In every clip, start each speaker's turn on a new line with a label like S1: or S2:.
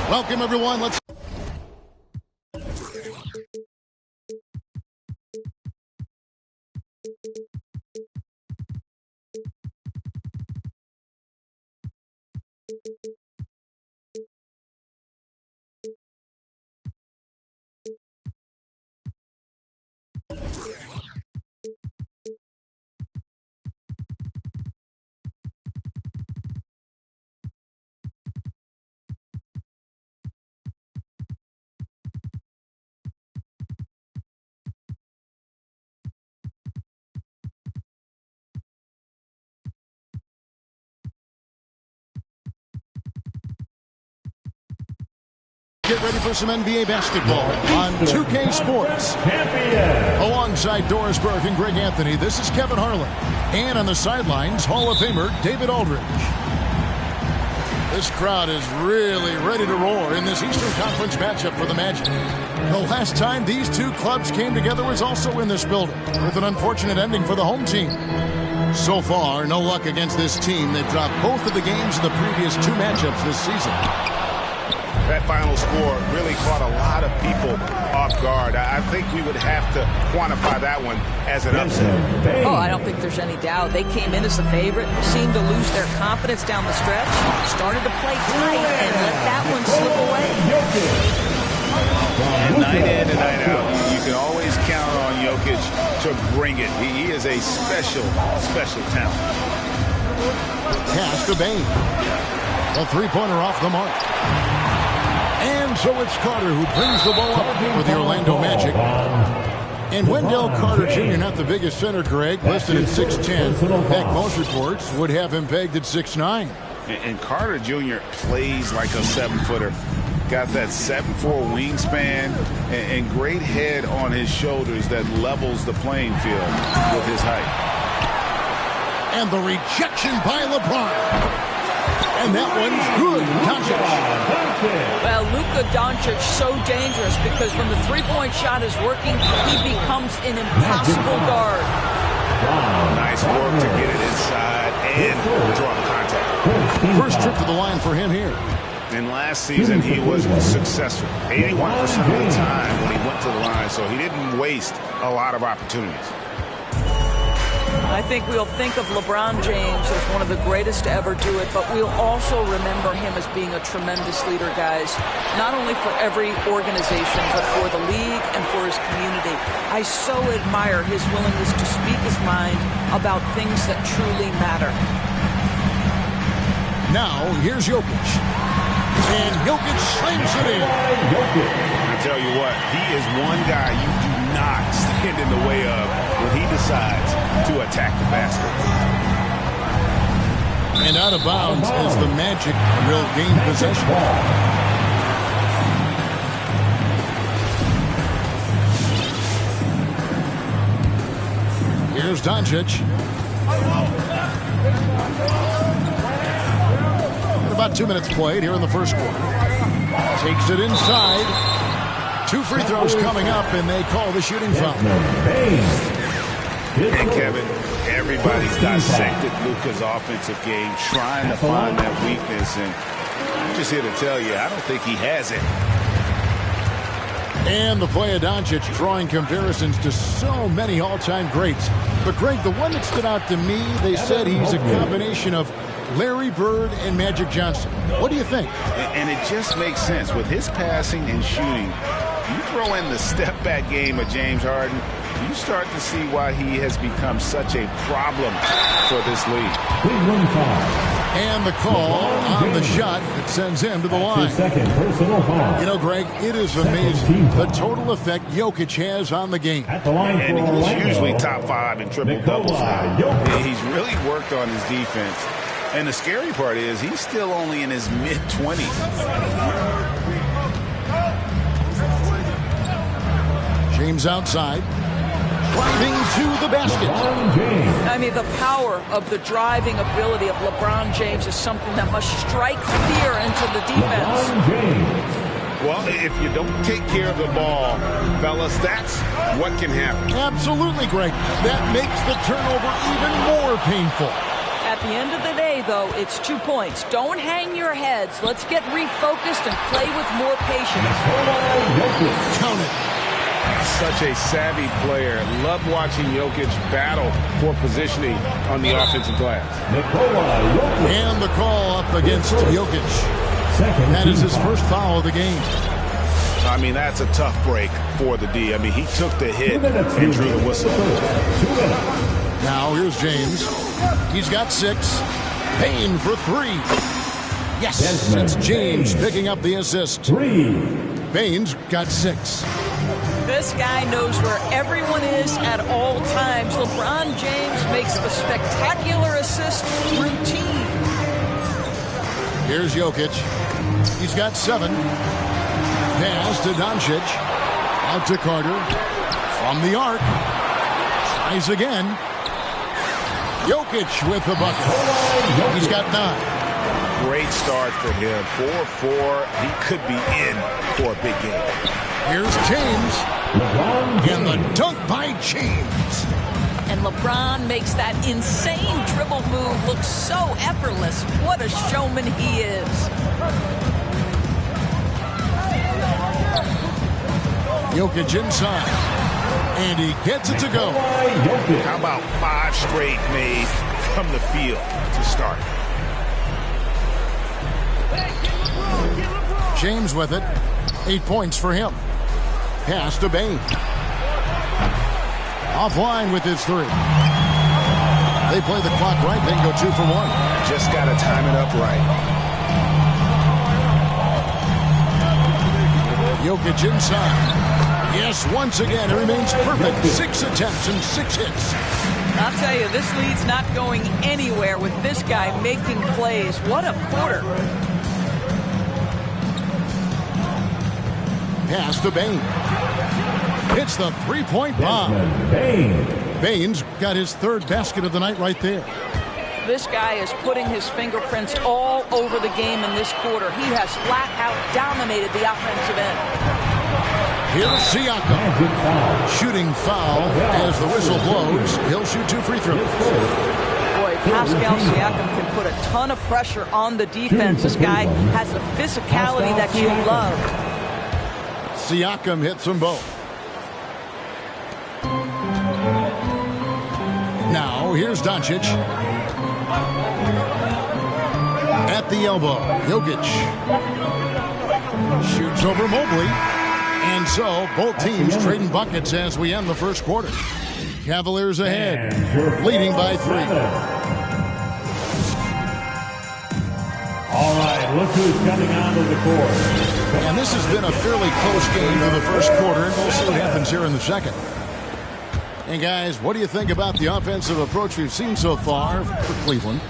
S1: Welcome, everyone. Let's get ready for some NBA basketball on 2K Sports. Alongside Doris Burke and Greg Anthony, this is Kevin Harlan. And on the sidelines, Hall of Famer David Aldridge. This crowd is really ready to roar in this Eastern Conference matchup for the Magic. The last time these two clubs came together was also in this building, with an unfortunate ending for the home team. So far, no luck against this team. They've dropped both of the games in the previous two matchups this season.
S2: That final score really caught a lot of people off guard. I think we would have to quantify that one as an upset.
S3: Oh, I don't think there's any doubt. They came in as the favorite, seemed to lose their confidence down the stretch, started to play tight, and let that one slip away.
S2: And night in and night out, you can always count on Jokic to bring it. He is a special, special talent.
S1: Pass to Bain. A three-pointer off the mark. And so it's Carter who brings the ball up for the Orlando Magic. And Wendell Carter Jr., not the biggest center, Greg, listed at 6'10". In fact, most reports would have him pegged at 6'9".
S2: And Carter Jr. plays like a 7-footer. Got that 7'4" wingspan and great head on his shoulders that levels the playing field with his height.
S1: And the rejection by LeBron. And that one's good. Doncic.
S3: Well, Luka Doncic so dangerous because when the three-point shot is working, he becomes an impossible guard.
S2: Nice work to get it inside and draw contact.
S1: First trip to the line for him here.
S2: And last season, he was successful 81% of the time when he went to the line, so he didn't waste a lot of opportunities.
S3: I think we'll think of LeBron James as one of the greatest to ever do it, but we'll also remember him as being a tremendous leader, guys. Not only for every organization, but for the league and for his community. I so admire his willingness to speak his mind about things that truly matter.
S1: Now, here's Jokic. And Jokic slams it in.
S2: I tell you what, he is one guy you do not stand in the way of when he decides to attack the basket.
S1: And out of bounds as the Magic will gain possession. Here's Doncic. About 2 minutes played here in the first quarter. Takes it inside. 2 free throws coming up, and they call the shooting foul.
S2: And Kevin, everybody's dissected Luka's offensive game, trying to find that weakness, and I'm just here to tell you, I don't think he has it.
S1: And the play of Doncic drawing comparisons to so many all-time greats. But, Greg, the one that stood out to me, they said he's a combination of Larry Bird and Magic Johnson. What do you think?
S2: And it just makes sense. With his passing and shooting, you throw in the step-back game of James Harden, you start to see why he has become such a problem for this league.
S1: And the call on the shot that sends him to the line.
S4: Second personal foul.
S1: You know, Greg, it is amazing the total effect Jokic has on the game.
S4: At the line
S2: And
S4: for
S2: he's
S4: Orlando,
S2: usually top 5 in triple-doubles now.
S4: Jokic.
S2: He's really worked on his defense. And the scary part is he's still only in his mid-20s.
S1: James outside. Driving to the basket.
S3: I mean, the power of the driving ability of LeBron James is something that must strike fear into the defense.
S2: Well, if you don't take care of the ball, fellas, that's what can happen.
S1: Absolutely, Greg. That makes the turnover even more painful.
S3: At the end of the day, though, it's 2 points. Don't hang your heads. Let's get refocused and play with more patience.
S1: Count it.
S2: Such a savvy player. Love watching Jokic battle for positioning on the offensive glass.
S1: And the call up against Jokic. That is his first foul of the game.
S2: I mean, that's a tough break for the D. I mean, he took the hit and drew the whistle.
S1: Now here's James. He's got 6. Payne for 3. Yes, it's James picking up the assist. Payne's got 6.
S3: This guy knows where everyone is at all times. LeBron James makes the spectacular assist routine.
S1: Here's Jokic. He's got 7. Pass to Doncic. Out to Carter. From the arc. Tries again. Jokic with the bucket. He's got 9.
S2: Great start for him. 4-4. He could be in for a big game.
S1: Here's James. And the dunk by James.
S3: And LeBron makes that insane dribble move look so effortless. What a showman he is.
S1: Jokic inside. And he gets it to go.
S2: How about 5 straight made from the field to start?
S1: James with it. 8 points for him. Pass to Bane. Offline with his 3. They play the clock right, then go 2 for 1.
S2: Just got to time it up right.
S1: Jokic inside. Yes, once again, it remains perfect. 6 attempts and 6 hits.
S3: I'll tell you, this lead's not going anywhere with this guy making plays. What a quarter.
S1: Pass to Bane. Hits the 3-point bomb. Bane's got his 3rd basket of the night right there.
S3: This guy is putting his fingerprints all over the game in this quarter. He has flat out dominated the offensive end.
S1: Here's Siakam. Shooting foul as the whistle blows. He'll shoot 2 free throws.
S3: Boy, Pascal Siakam can put a ton of pressure on the defense. This guy has the physicality that you love.
S1: Siakam hits them both. Now, here's Doncic. At the elbow, Jokic. Shoots over Mobley. And so, both teams trading buckets as we end the first quarter. Cavaliers ahead, leading by 3.
S4: All right, look who's coming onto the court.
S1: And this has been a fairly close game for the first quarter, and we'll see what happens here in the second. And guys, what do you think about the offensive approach we've seen so far for Cleveland?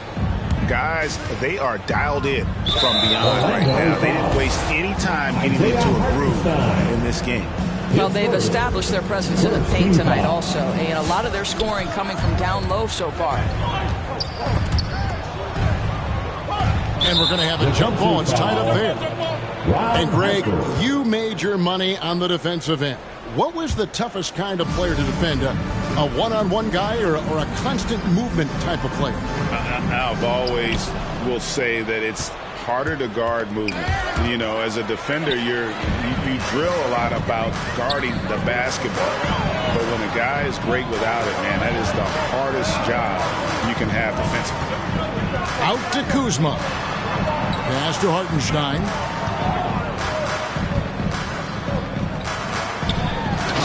S2: Guys, they are dialed in from beyond right now. They didn't waste any time getting into a groove in this game.
S3: Well, they've established their presence in the paint tonight also, and a lot of their scoring coming from down low so far.
S1: And we're going to have a jump ball. It's tied up there. And Greg, you made your money on the defensive end. What was the toughest kind of player to defend? A one-on-one guy or a constant movement type of player?
S2: I've always will say that it's harder to guard movement. You know, as a defender, you drill a lot about guarding the basketball. But when it guy is great without it, man. That is the hardest job you can have defensively.
S1: Out to Kuzma. Pass to Hartenstein.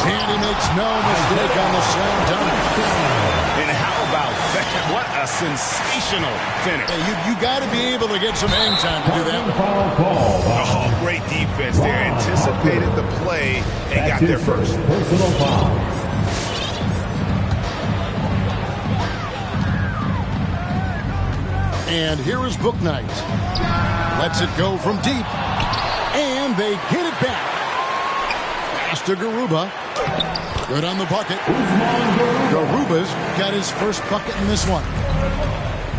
S1: And he makes no mistake on the slam dunk.
S2: And how about that? What a sensational finish.
S1: Hey, you got to be able to get some hang time to do that.
S2: Oh, great defense there. Anticipated the play and got there first.
S4: Personal foul.
S1: And here is Bouknight. Lets it go from deep. And they get it back. Pass to Garuba. Good on the bucket. Garuba's got his first bucket in this one.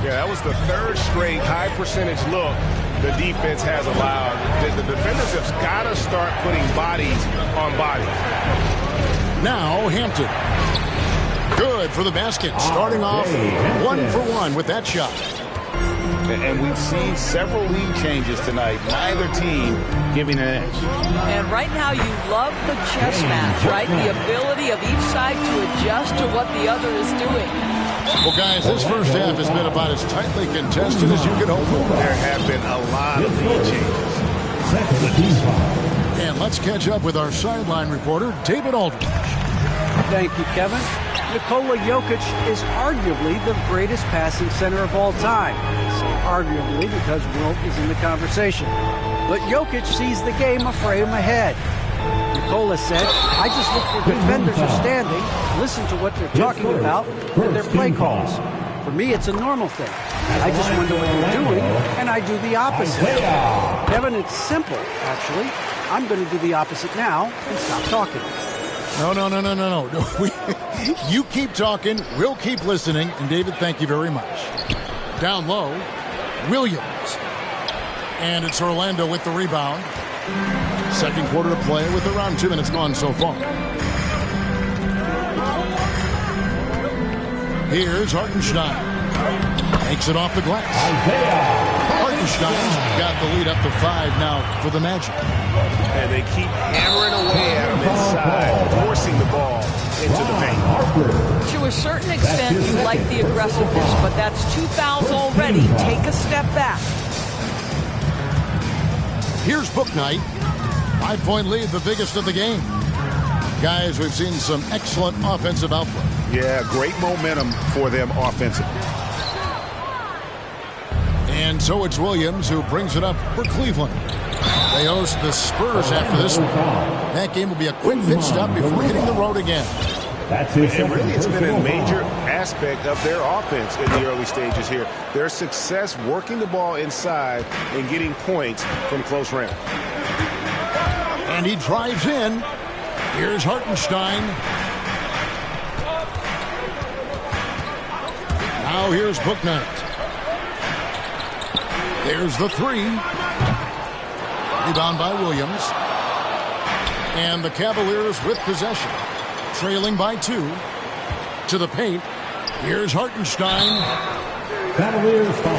S5: Yeah, that was the third straight high percentage look the defense has allowed. The defenders have got to start putting bodies on bodies.
S1: Now Hampton. Good for the basket. Starting off 1 for 1 with that shot.
S2: And we've seen several lead changes tonight. Neither team giving an edge.
S3: And right now you love the chess match, right? The ability of each side to adjust to what the other is doing.
S1: Well, guys, this first half has been about as tightly contested as you could hope for.
S2: There have been a lot of lead changes.
S1: And let's catch up with our sideline reporter, David Aldridge.
S6: Thank you, Kevin. Nikola Jokic is arguably the greatest passing center of all time. I say arguably because Wilt is in the conversation. But Jokic sees the game a frame ahead. Nikola said, I just look where defenders are standing, listen to what they're talking about, and their play calls. For me, it's a normal thing. I just wonder what they're doing, and I do the opposite. Kevin, it's simple, actually. I'm going to do the opposite now and stop talking.
S1: No. You keep talking, we'll keep listening, and David, thank you very much. Down low, Williams. And it's Orlando with the rebound. Second quarter to play with around 2 minutes gone so far. Here's Hartenstein. Takes it off the glass. Hartenstein's got the lead up to 5 now for the Magic.
S5: And they keep hammering away at him inside, forcing the ball into the paint.
S3: To a certain extent, you like the aggressiveness, but that's 2 fouls already. Take a step back.
S1: Here's Bouknight. 5-point lead, the biggest of the game. Guys, we've seen some excellent offensive output.
S2: Yeah, great momentum for them offensively.
S1: And so it's Williams who brings it up for Cleveland. They host the Spurs after this one. That game will be a quick pit stop before hitting the road again.
S5: And really, it's been a major aspect of their offense in the early stages here. Their success working the ball inside and getting points from close range.
S1: And he drives in. Here's Hartenstein. Now here's Bouknight. There's the 3. Rebound by Williams. And the Cavaliers with possession. Trailing by 2. To the paint. Here's Hartenstein.
S4: Cavaliers foul.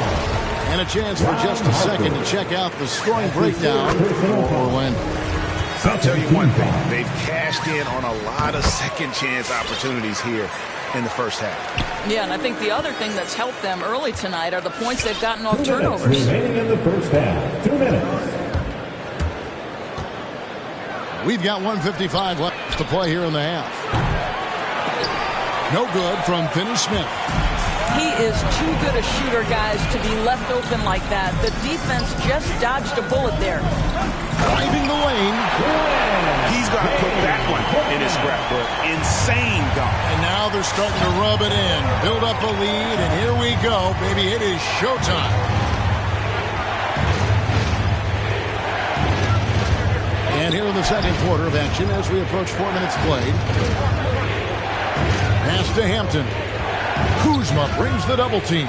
S1: And a chance for just a second to check out the scoring breakdown for Orlando.
S2: I'll tell you one thing. They've cashed in on a lot of second chance opportunities here in the first half.
S3: Yeah, and I think the other thing that's helped them early tonight are the points they've gotten off turnovers.
S4: Remaining in the first half. 2 minutes.
S1: We've got 1:55 left to play here in the half. No good from Finney-Smith.
S3: He is too good a shooter, guys, to be left open like that. The defense just dodged a bullet there.
S1: Driving the lane.
S2: He's going to put that one in his scrapbook. Insane dunk.
S1: And now they're starting to rub it in. Build up a lead, and here we go, baby. It is showtime. And here in the second quarter of action as we approach 4 minutes played. Pass to Hampton. Kuzma brings the double team.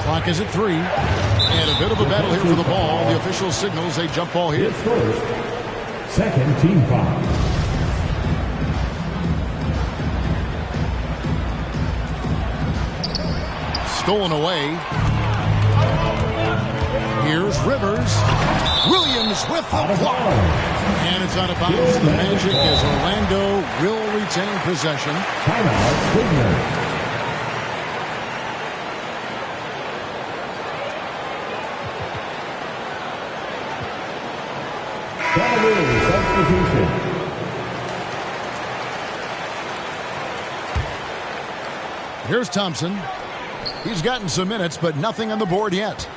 S1: Clock is at 3. And a bit of a battle here for the ball. The official signals a jump ball here.
S4: First, second team foul. Stolen
S1: away. Here's Rivers. Williams with the block. And it's out of bounds to the Magic as Orlando will retain possession.
S4: Timeout, Wigner. Substitution.
S1: Here's Thompson. He's gotten some minutes, but nothing on the board yet.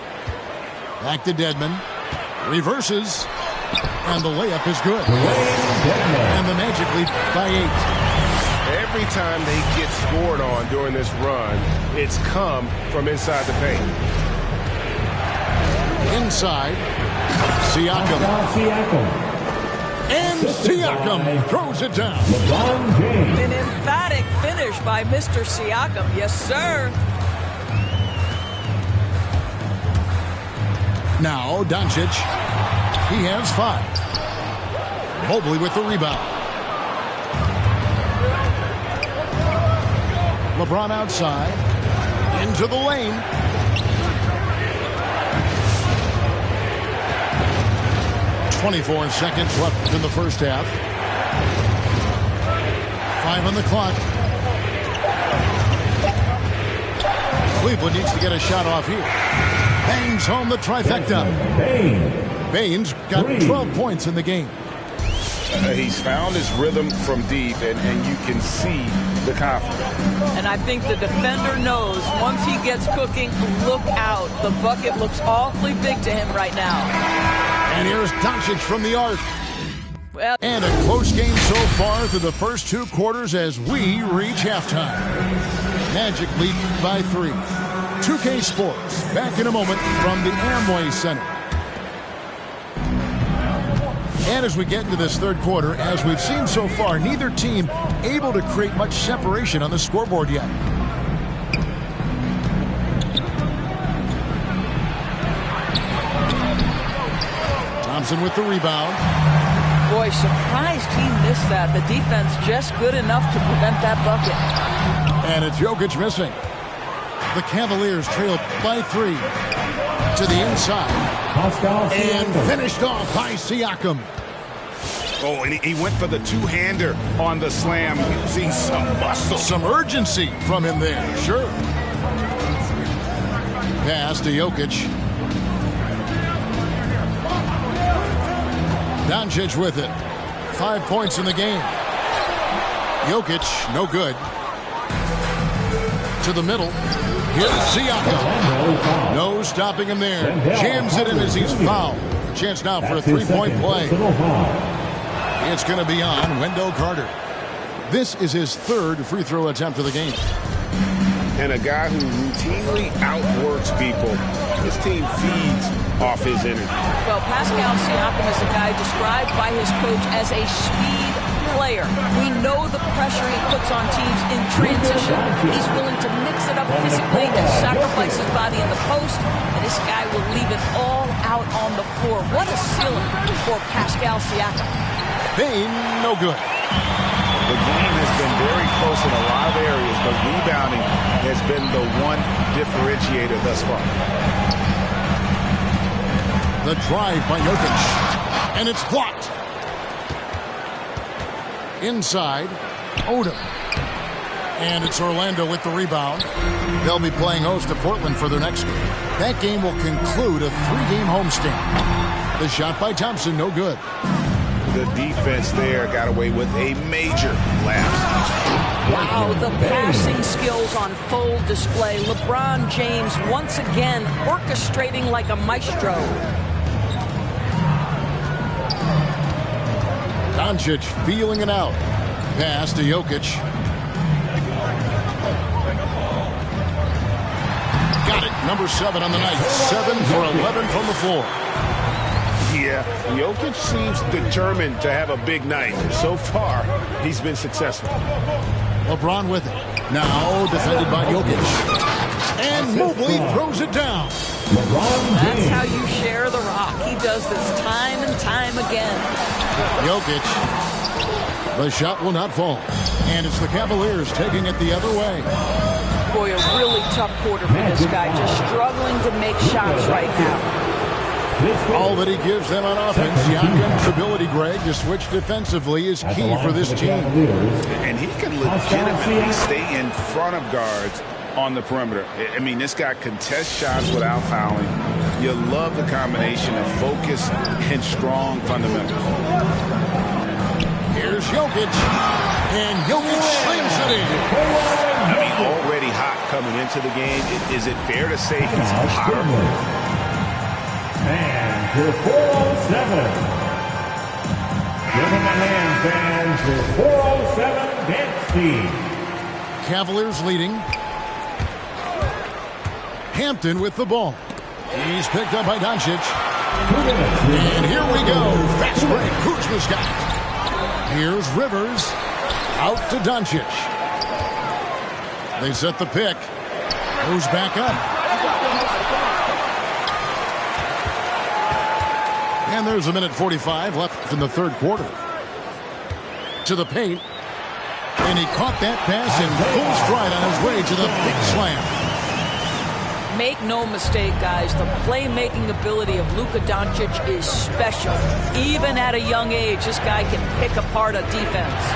S1: Back to Dedmon. Reverses. And the layup is good. And the Magic lead by 8.
S5: Every time they get scored on during this run, it's come from inside the paint.
S1: Inside. Siakam. And Siakam throws it down.
S3: An emphatic finish by Mr. Siakam. Yes, sir.
S1: Now Doncic. He has 5. Mobley with the rebound. LeBron outside. Into the lane. .24 seconds left in the first half. 5 on the clock. Cleveland needs to get a shot off here. Bangs home the trifecta. Baines got 12 points in the game.
S2: He's found his rhythm from deep, and you can see the confidence.
S3: And I think the defender knows once he gets cooking, look out. The bucket looks awfully big to him right now.
S1: And here's Doncic from the arc.
S3: Well,
S1: and a close game so far through the first 2 quarters as we reach halftime. Magic lead by 3. 2K Sports back in a moment from the Amway Center. And as we get into this third quarter, as we've seen so far, neither team able to create much separation on the scoreboard yet. Thompson with the rebound.
S3: Boy, surprised he missed that. The defense just good enough to prevent that bucket.
S1: And it's Jokic missing. The Cavaliers trailed by 3 to the inside. And finished off by Siakam.
S2: Oh, and he went for the two-hander on the slam, using some muscle.
S1: Some urgency from him there, sure. Pass to Jokic. Doncic with it. 5 points in the game. Jokic, no good. To the middle. Here's Siakam. No stopping him there. Jams it in as he's fouled. Chance now for a 3-point play. It's going to be on Wendell Carter. This is his 3rd free throw attempt of the game.
S5: And a guy who routinely outworks people. His team feeds off his energy.
S3: Well, Pascal Siakam is a guy described by his coach as a speed player. We know the pressure he puts on teams in transition. He's willing to mix it up physically and sacrifice his body in the post. And this guy will leave it all out on the floor. What a ceiling for Pascal Siakam.
S1: Bain, no good.
S2: The game has been very close in a lot of areas, but rebounding has been the one differentiator thus far.
S1: The drive by Jokic. And it's blocked. Inside, Odom. And it's Orlando with the rebound. They'll be playing host to Portland for their next game. That game will conclude a 3-game homestand. The shot by Thompson, no good.
S2: The defense there got away with a major lapse.
S3: Wow, the passing skills on full display. LeBron James once again orchestrating like a maestro.
S1: Doncic feeling it out. Pass to Jokic. Got it. Number 7 on the night. 7 for 11 from the floor.
S5: Yeah, Jokic seems determined to have a big night. So far, he's been successful.
S1: LeBron with it. Now defended by Jokic. And Mobley throws it down.
S3: That's how you share the rock. He does this time and time again.
S1: Jokic. The shot will not fall. And it's the Cavaliers taking it the other way.
S3: Boy, a really tough quarter for this guy. Just struggling to make shots right now.
S1: All that he gives them on offense, Siakam's ability, Greg, to switch defensively is key for this team.
S2: And he can legitimately stay in front of guards on the perimeter. I mean, this guy contests shots without fouling. You love the combination of focus and strong fundamentals.
S1: Here's Jokic, and Jokic slams it in.
S5: I mean, already hot coming into the game. Is it fair to say he's hotter?
S4: And to 407. Give him a hand, fans, for 407 dance team.
S1: Cavaliers leading. Hampton with the ball. He's picked up by Doncic. And here we go. Fast break. Kuzma's got it. Here's Rivers. Out to Doncic. They set the pick. Goes back up. And there's 1:45 left in the third quarter. To the paint. And he caught that pass in full stride on his way to the big slam.
S3: Make no mistake, guys, the playmaking ability of Luka Doncic is special. Even at a young age, this guy can pick apart a defense.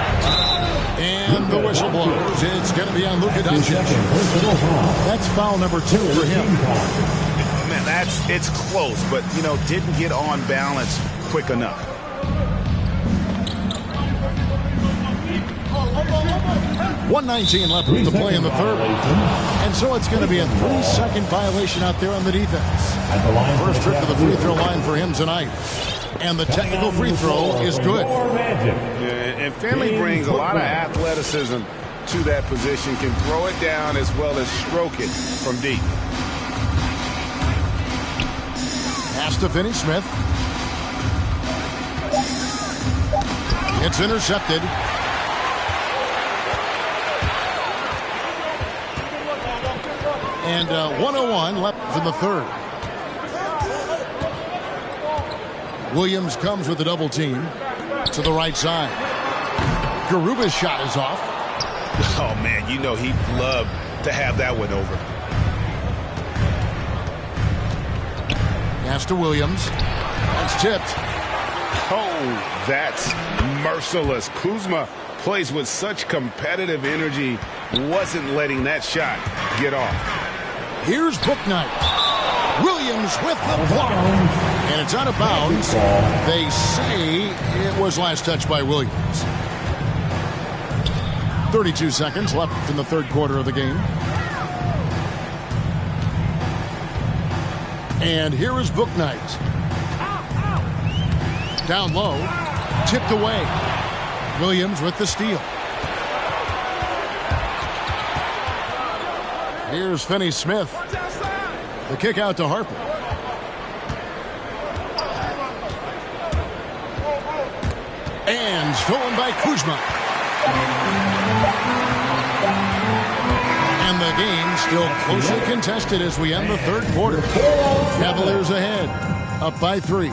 S1: And the whistle blows. It's going to be on Luka Doncic. That's foul number 2 for him.
S2: Man, it's close, but, you know, didn't get on balance quick enough.
S1: .119 left with the play in the third. And so it's going to be a 3-second violation out there on the defense. First trip to the free throw line for him tonight. And the technical free throw is good.
S5: Yeah, and Finley brings a lot of athleticism to that position. Can throw it down as well as stroke it from deep.
S1: Pass to Finney-Smith. It's intercepted. And 1:01 left in the third. Williams comes with the double team to the right side. Garuba's shot is off.
S5: Oh, man, you know he'd love to have that one over.
S1: Pass to Williams. That's tipped.
S5: Oh, that's merciless. Kuzma plays with such competitive energy. Wasn't letting that shot get off.
S1: Here's Bouknight. Williams with the block. And it's out of bounds. They say it was last touched by Williams. 32 seconds left in the third quarter of the game. And here is Bouknight. Down low. Tipped away. Williams with the steal. Here's Finney-Smith. The kick out to Harper. And stolen by Kuzma. And the game still closely contested as we end the third quarter. Cavaliers ahead, up by 3.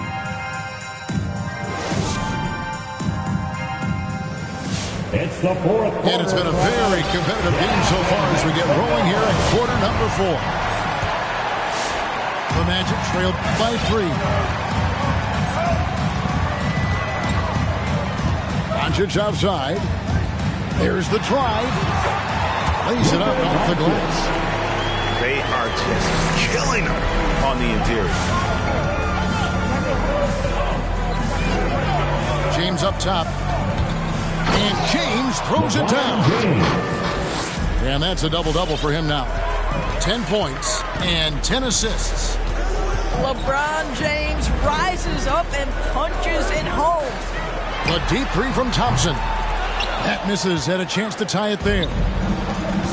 S4: It's the fourth quarter.
S1: And it's been a very competitive game so far as we get rolling here at quarter number 4. The Magic trail by 3. Doncic outside. There's the drive. Lays it up off the glass.
S5: They are just killing them on the interior.
S1: James up top. And James throws it down. And that's a double-double for him now. 10 points and 10 assists.
S3: LeBron James rises up and punches it home.
S1: A deep 3 from Thompson. That misses. Had a chance to tie it there.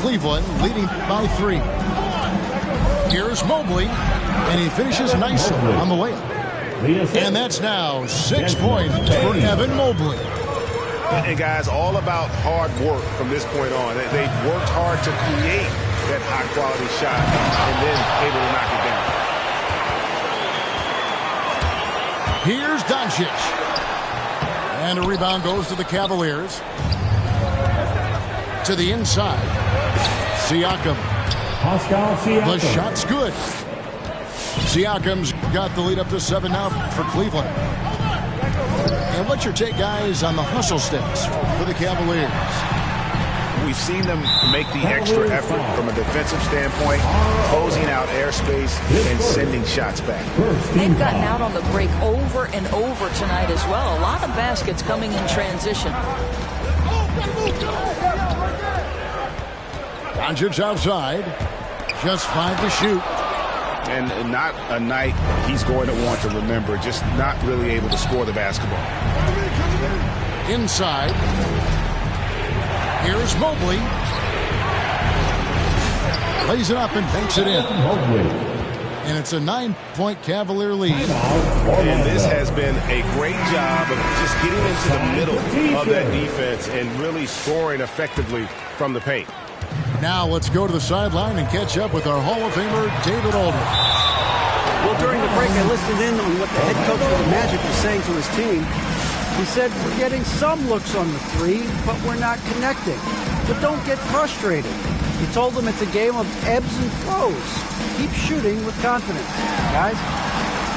S1: Cleveland leading by 3. Here's Mobley. And he finishes nicely on the layup. And that's now 6 points for Evan Mobley.
S5: And guys, all about hard work from this point on. They've worked hard to create that high-quality shot and then able to knock it down.
S1: Here's Doncic. And a rebound goes to the Cavaliers. To the inside. Siakam. The shot's good. Siakam's they've got the lead up to 7 now for Cleveland. And what's your take, guys, on the hustle sticks for the Cavaliers?
S5: We've seen them make the extra effort from a defensive standpoint, closing out airspace and sending shots back.
S3: They've gotten out on the break over and over tonight as well. A lot of baskets coming in transition.
S1: Doncic outside. Just 5 to shoot.
S5: And not a night he's going to want to remember, just not really able to score the basketball.
S1: Inside. Here's Mobley. Lays it up and banks it in. And it's a 9-point Cavalier lead.
S5: And this has been a great job of just getting into the middle of that defense and really scoring effectively from the paint.
S1: Now let's go to the sideline and catch up with our Hall of Famer, David Aldridge.
S6: Well, during the break, I listened in on what the head coach of the Magic was saying to his team. He said, we're getting some looks on the three, but we're not connecting. But don't get frustrated. He told them it's a game of ebbs and flows. Keep shooting with confidence, guys.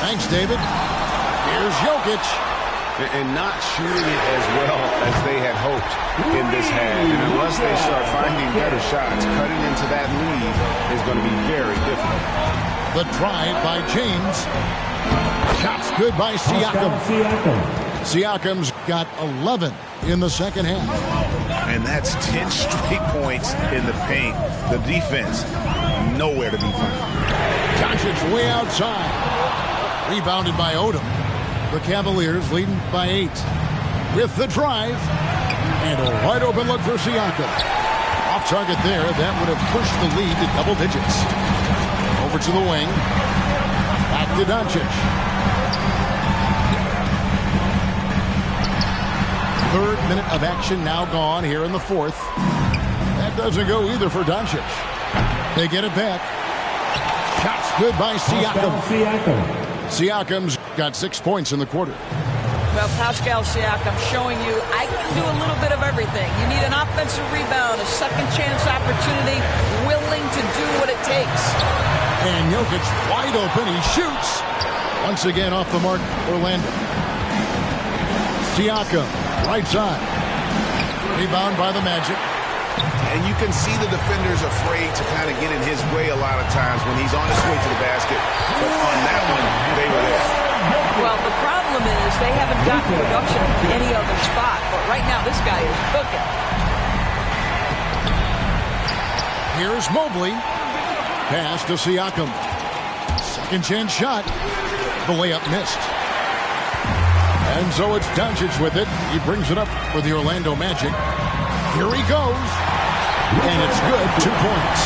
S1: Thanks, David. Here's Jokic.
S5: And not shooting it as well as they had hoped in this half. And unless they start finding better shots, cutting into that lead is going to be very difficult.
S1: The drive by James. Shots good by Siakam. Siakam's got 11 in the second half.
S5: And that's 10 straight points in the paint. The defense, nowhere to be found.
S1: Doncic way outside. Rebounded by Odom. The Cavaliers leading by 8. With the drive. And a wide open look for Siakam. Off target there. That would have pushed the lead to double digits. Over to the wing. Back to Doncic. Third minute of action now gone here in the fourth. That doesn't go either for Doncic. They get it back. Shots good by Siakam. Siakam's got 6 points in the quarter.
S3: Well, Pascal Siakam showing you I can do a little bit of everything. You need an offensive rebound, a second chance opportunity, willing to do what it takes.
S1: And Jokic wide open. He shoots. Once again off the mark, Orlando. Siakam, right side. Rebound by the Magic.
S5: And you can see the defenders afraid to kind of get in his way a lot of times when he's on his way to the basket. But on that one, they were there.
S3: Well, the problem is they haven't gotten production from any other spot. But right now, this guy is cooking.
S1: Here's Mobley. Pass to Siakam. Second chance shot. The layup missed. And so it's Doncic with it. He brings it up for the Orlando Magic. Here he goes. And it's good. 2 points.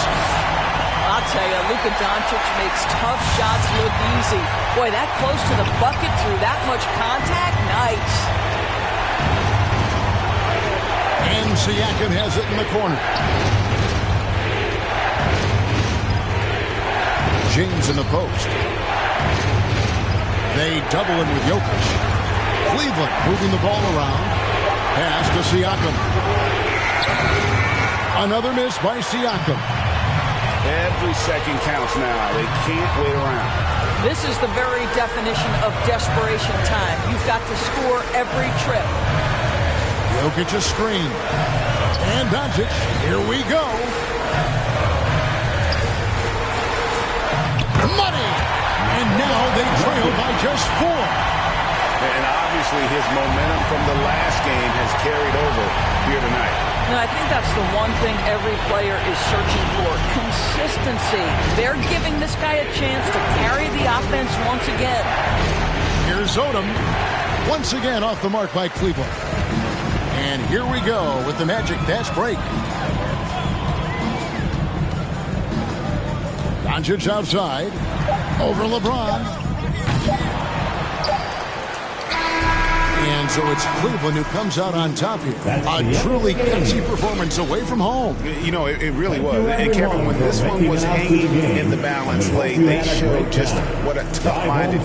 S3: I'll tell you, Luka Doncic makes tough shots look easy. Boy, that close to the bucket through that much contact, nice.
S1: And Siakam has it in the corner. James in the post. They double him with Jokic. Cleveland moving the ball around. Pass to Siakam. Another miss by Siakam.
S5: Every second counts now. They can't wait around.
S3: This is the very definition of desperation time. You've got to score every trip.
S1: Jokic a screen. And Doncic. Here we go. Money! And now they trail by just 4.
S5: And obviously his momentum from the last game has carried over here tonight.
S3: No, I think that's the one thing every player is searching for. Consistency. They're giving this guy a chance to carry the offense once again.
S1: Here's Odom. Once again off the mark by Cleveland. And here we go with the Magic fast break. Doncic outside. Over LeBron. And so it's Cleveland who comes out on top here. A truly gutsy performance away from home.
S5: You know, it really was. And Kevin, when this one was hanging in the balance late, they showed just what a tough-minded